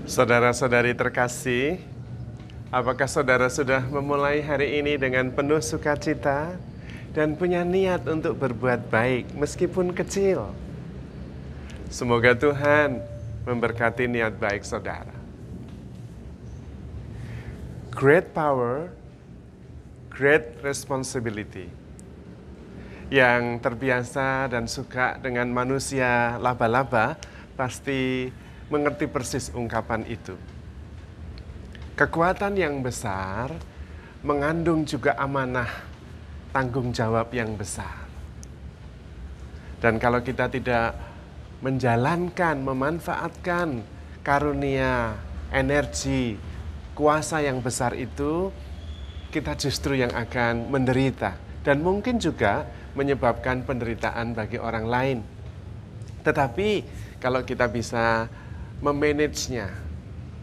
Saudara-saudari terkasih, apakah saudara sudah memulai hari ini dengan penuh sukacita dan punya niat untuk berbuat baik meskipun kecil? Semoga Tuhan memberkati niat baik saudara. Great power, great responsibility. Yang terbiasa dan suka dengan manusia laba-laba pasti mengerti persis ungkapan itu. Kekuatan yang besar mengandung juga amanah, tanggung jawab yang besar. Dan kalau kita tidak menjalankan, memanfaatkan karunia, energi, kuasa yang besar itu, kita justru yang akan menderita dan mungkin juga menyebabkan penderitaan bagi orang lain. Tetapi kalau kita bisa memanagenya,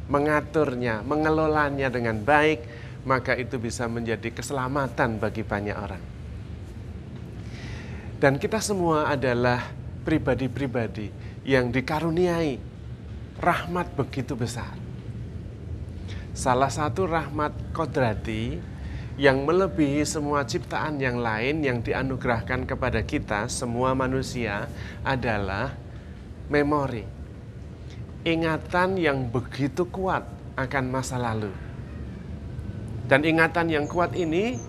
mengaturnya, mengelolanya dengan baik, maka itu bisa menjadi keselamatan bagi banyak orang. Dan kita semua adalah pribadi-pribadi yang dikaruniai rahmat begitu besar. Salah satu rahmat kodrati yang melebihi semua ciptaan yang lain yang dianugerahkan kepada kita, semua manusia, adalah memori. Ingatan yang begitu kuat akan masa lalu. Dan ingatan yang kuat ini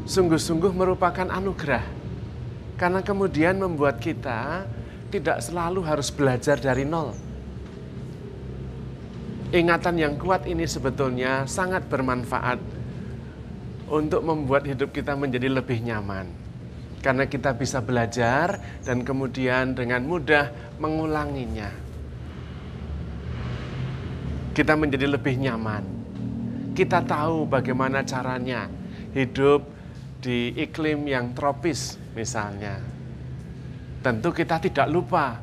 sungguh-sungguh merupakan anugerah. Karena kemudian membuat kita tidak selalu harus belajar dari nol. Ingatan yang kuat ini sebetulnya sangat bermanfaat untuk membuat hidup kita menjadi lebih nyaman. Karena kita bisa belajar dan kemudian dengan mudah mengulanginya. Kita menjadi lebih nyaman. Kita tahu bagaimana caranya hidup di iklim yang tropis misalnya. Tentu kita tidak lupa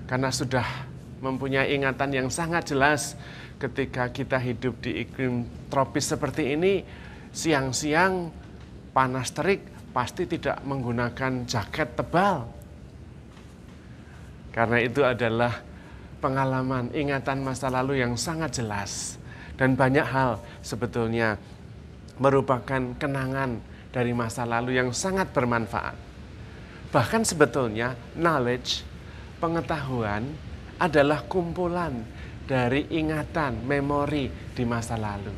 karena sudah mempunyai ingatan yang sangat jelas ketika kita hidup di iklim tropis seperti ini, siang-siang panas terik pasti tidak menggunakan jaket tebal. Karena itu adalah pengalaman, ingatan masa lalu yang sangat jelas. Dan banyak hal sebetulnya merupakan kenangan dari masa lalu yang sangat bermanfaat. Bahkan sebetulnya knowledge, pengetahuan adalah kumpulan dari ingatan, memori di masa lalu.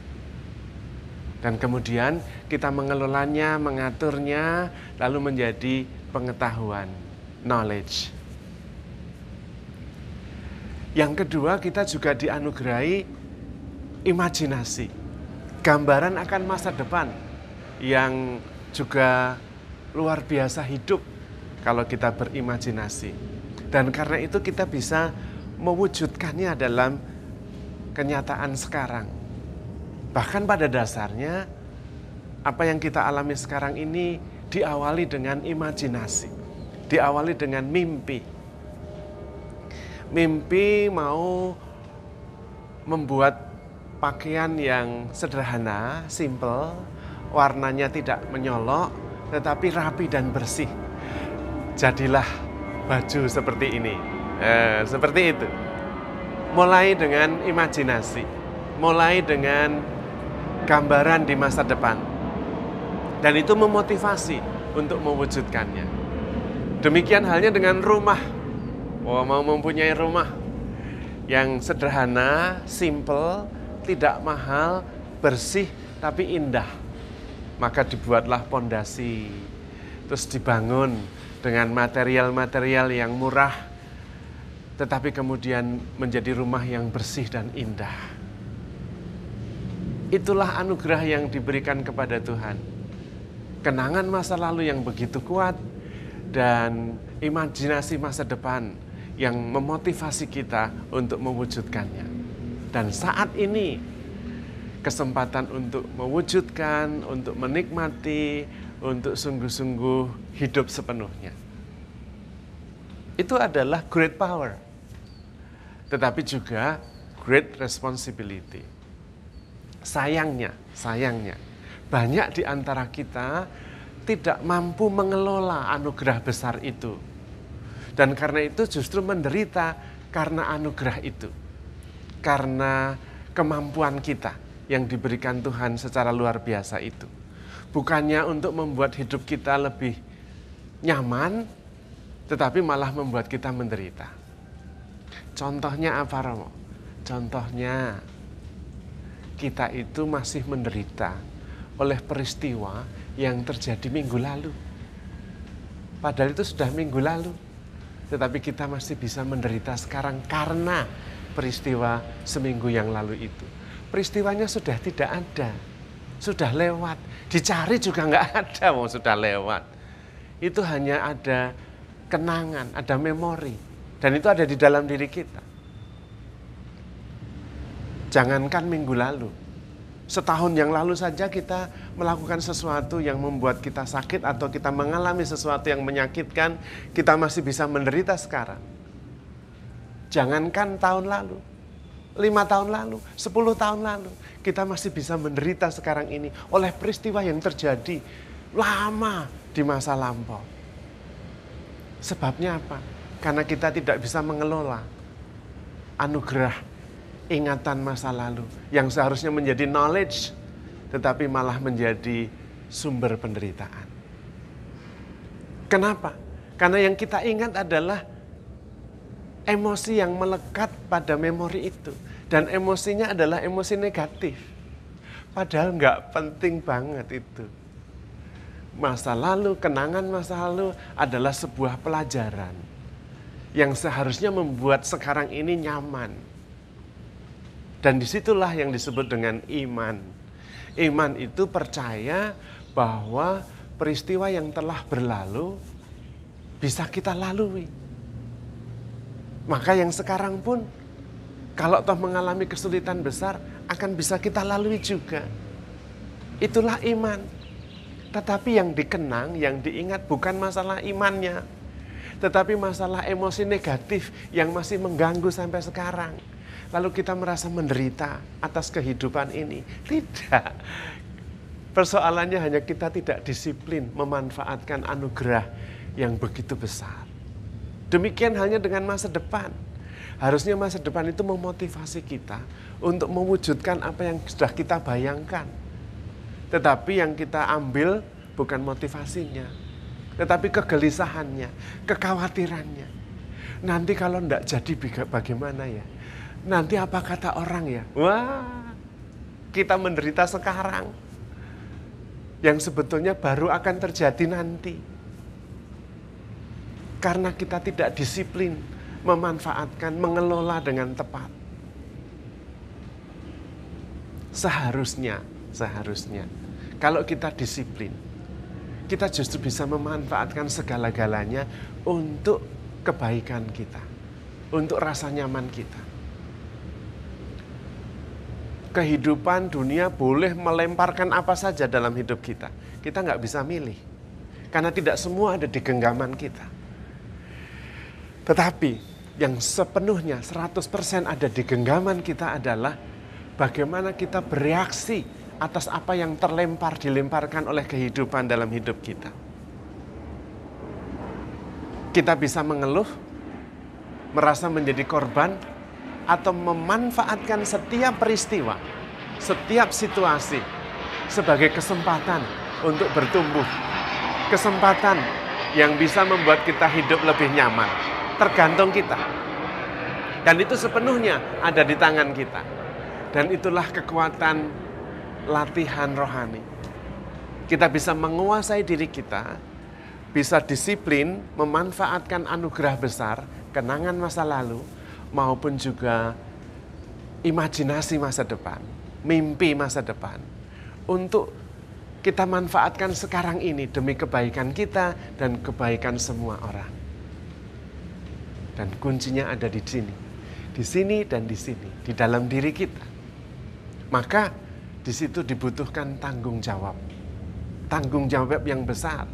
Dan kemudian kita mengelolanya, mengaturnya, lalu menjadi pengetahuan, knowledge. Yang kedua, kita juga dianugerahi imajinasi, gambaran akan masa depan yang juga luar biasa hidup kalau kita berimajinasi. Dan karena itu kita bisa mewujudkannya dalam kenyataan sekarang. Bahkan pada dasarnya, apa yang kita alami sekarang ini diawali dengan imajinasi, diawali dengan mimpi. Mimpi mau membuat pakaian yang sederhana, simple, warnanya tidak menyolok, tetapi rapi dan bersih. Jadilah baju seperti ini, seperti itu. Mulai dengan imajinasi, mulai dengan gambaran di masa depan. Dan itu memotivasi untuk mewujudkannya. Demikian halnya dengan rumah. Mau mempunyai rumah yang sederhana, simple, tidak mahal, bersih, tapi indah. Maka dibuatlah pondasi, terus dibangun dengan material-material yang murah, tetapi kemudian menjadi rumah yang bersih dan indah. Itulah anugerah yang diberikan kepada Tuhan. Kenangan masa lalu yang begitu kuat dan imajinasi masa depan yang memotivasi kita untuk mewujudkannya. Dan saat ini kesempatan untuk mewujudkan, untuk menikmati, untuk sungguh-sungguh hidup sepenuhnya. Itu adalah great power. Tetapi juga great responsibility. Sayangnya, banyak di antara kita tidak mampu mengelola anugerah besar itu. Dan karena itu justru menderita karena anugerah itu. karena kemampuan kita yang diberikan Tuhan secara luar biasa itu. Bukannya untuk membuat hidup kita lebih nyaman, tetapi malah membuat kita menderita. Contohnya apa, Romo? Contohnya kita itu masih menderita oleh peristiwa yang terjadi minggu lalu. Padahal itu sudah minggu lalu. Tetapi kita masih bisa menderita sekarang karena peristiwa seminggu yang lalu itu. Peristiwanya sudah tidak ada. Sudah lewat. Dicari juga nggak ada, sudah lewat. Itu hanya ada kenangan, ada memori. Dan itu ada di dalam diri kita. Jangankan minggu lalu. Setahun yang lalu saja kita melakukan sesuatu yang membuat kita sakit atau kita mengalami sesuatu yang menyakitkan, kita masih bisa menderita sekarang. Jangankan tahun lalu, 5 tahun lalu, 10 tahun lalu, kita masih bisa menderita sekarang ini oleh peristiwa yang terjadi lama di masa lampau. Sebabnya apa? Karena kita tidak bisa mengelola anugerah ingatan masa lalu yang seharusnya menjadi knowledge, tetapi malah menjadi sumber penderitaan. Kenapa? Karena yang kita ingat adalah emosi yang melekat pada memori itu. Dan emosinya adalah emosi negatif. Padahal nggak penting banget itu. Masa lalu, kenangan masa lalu adalah sebuah pelajaran yang seharusnya membuat sekarang ini nyaman. Dan disitulah yang disebut dengan iman. Iman itu percaya bahwa peristiwa yang telah berlalu bisa kita lalui. Maka yang sekarang pun kalau toh mengalami kesulitan besar akan bisa kita lalui juga. Itulah iman. Tetapi yang dikenang, yang diingat bukan masalah imannya, tetapi masalah emosi negatif yang masih mengganggu sampai sekarang. Lalu kita merasa menderita atas kehidupan ini. Tidak. Persoalannya hanya kita tidak disiplin memanfaatkan anugerah yang begitu besar. Demikian hanya dengan masa depan. Harusnya masa depan itu memotivasi kita untuk mewujudkan apa yang sudah kita bayangkan. Tetapi yang kita ambil bukan motivasinya, tetapi kegelisahannya, kekhawatirannya. Nanti kalau tidak jadi bagaimana ya? Nanti apa kata orang ya? Wah, kita menderita sekarang. Yang sebetulnya baru akan terjadi nanti. Karena kita tidak disiplin memanfaatkan, mengelola dengan tepat. Seharusnya, kalau kita disiplin, kita justru bisa memanfaatkan segala-galanya untuk kebaikan kita, untuk rasa nyaman kita. Kehidupan dunia boleh melemparkan apa saja dalam hidup kita. Kita nggak bisa milih. Karena tidak semua ada di genggaman kita. Tetapi yang sepenuhnya 100% ada di genggaman kita adalah bagaimana kita bereaksi atas apa yang dilemparkan oleh kehidupan dalam hidup kita. Kita bisa mengeluh, merasa menjadi korban, atau memanfaatkan setiap peristiwa, setiap situasi sebagai kesempatan untuk bertumbuh. Kesempatan yang bisa membuat kita hidup lebih nyaman. Tergantung kita. Dan itu sepenuhnya ada di tangan kita. Dan itulah kekuatan latihan rohani. Kita bisa menguasai diri kita, bisa disiplin memanfaatkan anugerah besar, kenangan masa lalu, maupun juga imajinasi masa depan, mimpi masa depan. Untuk kita manfaatkan sekarang ini demi kebaikan kita dan kebaikan semua orang. Dan kuncinya ada di sini dan di sini, di dalam diri kita. Maka di situ dibutuhkan tanggung jawab yang besar,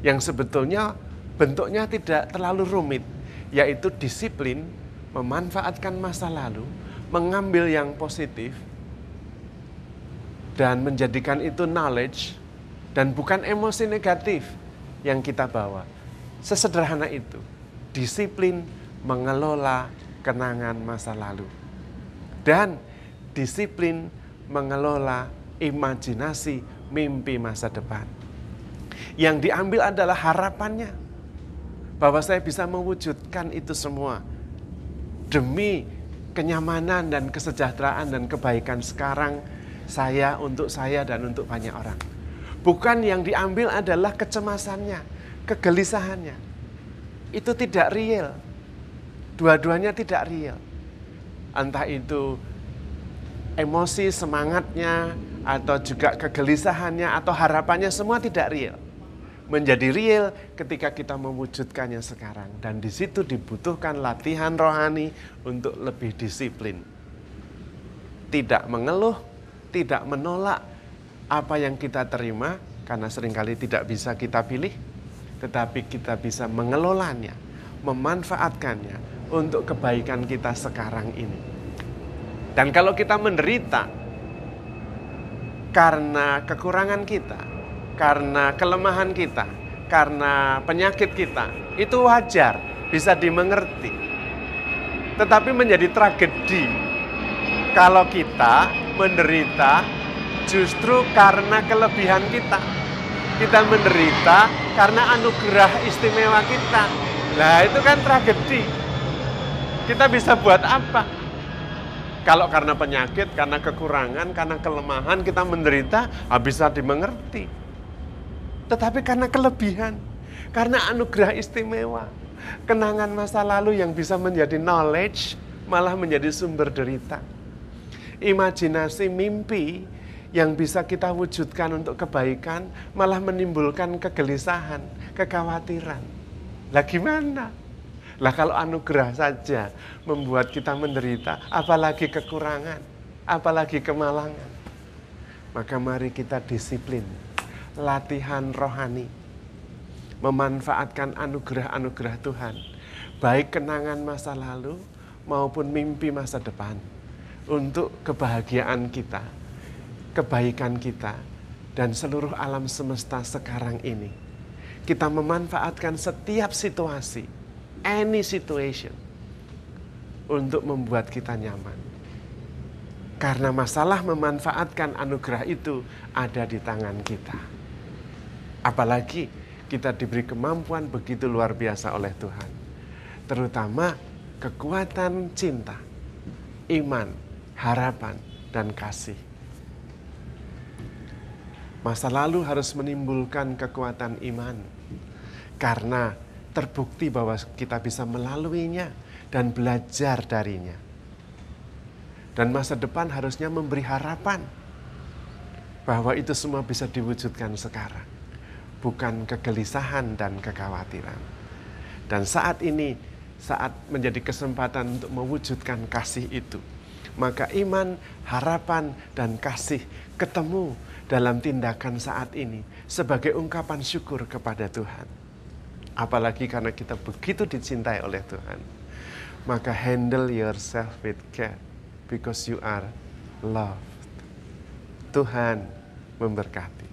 yang sebetulnya bentuknya tidak terlalu rumit, yaitu disiplin memanfaatkan masa lalu, mengambil yang positif, dan menjadikan itu knowledge, dan bukan emosi negatif yang kita bawa. Sesederhana itu, disiplin mengelola kenangan masa lalu. dan disiplin mengelola imajinasi mimpi masa depan. Yang diambil adalah harapannya, bahwa saya bisa mewujudkan itu semua demi kenyamanan dan kesejahteraan dan kebaikan sekarang saya, untuk saya, dan untuk banyak orang. Bukan yang diambil adalah kecemasannya, kegelisahannya. Itu tidak real. Dua-duanya tidak real. Entah itu emosi, semangatnya, atau juga kegelisahannya, atau harapannya, semua tidak real. Menjadi real ketika kita mewujudkannya sekarang. Dan di situ dibutuhkan latihan rohani untuk lebih disiplin. Tidak mengeluh, tidak menolak apa yang kita terima, karena seringkali tidak bisa kita pilih, tetapi kita bisa mengelolanya, memanfaatkannya untuk kebaikan kita sekarang ini. Dan kalau kita menderita karena kekurangan kita, karena kelemahan kita, karena penyakit kita, itu wajar, bisa dimengerti. Tetapi menjadi tragedi kalau kita menderita justru karena kelebihan kita. Kita menderita karena anugerah istimewa kita. Nah, itu kan tragedi. Kita bisa buat apa? Kalau karena penyakit, karena kekurangan, karena kelemahan kita menderita, bisa dimengerti. Tetapi karena kelebihan, karena anugerah istimewa, kenangan masa lalu yang bisa menjadi knowledge, malah menjadi sumber derita. Imajinasi mimpi yang bisa kita wujudkan untuk kebaikan, malah menimbulkan kegelisahan, kekhawatiran. Lah gimana? Lah kalau anugerah saja membuat kita menderita, apalagi kekurangan, apalagi kemalangan. Maka mari kita disiplin, latihan rohani, memanfaatkan anugerah-anugerah Tuhan, baik kenangan masa lalu maupun mimpi masa depan, untuk kebahagiaan kita, kebaikan kita, dan seluruh alam semesta sekarang ini. Kita memanfaatkan setiap situasi, any situation, untuk membuat kita nyaman. Karena masalah memanfaatkan anugerah itu ada di tangan kita. Apalagi kita diberi kemampuan begitu luar biasa oleh Tuhan. Terutama kekuatan cinta, iman, harapan, dan kasih. Masa lalu harus menimbulkan kekuatan iman. Karena terbukti bahwa kita bisa melaluinya dan belajar darinya. Dan masa depan harusnya memberi harapan bahwa itu semua bisa diwujudkan sekarang. Bukan kegelisahan dan kekhawatiran. Dan saat ini, saat menjadi kesempatan untuk mewujudkan kasih itu, maka iman, harapan, dan kasih ketemu dalam tindakan saat ini sebagai ungkapan syukur kepada Tuhan. Apalagi karena kita begitu dicintai oleh Tuhan. Maka handle yourself with care because you are loved. Tuhan memberkati.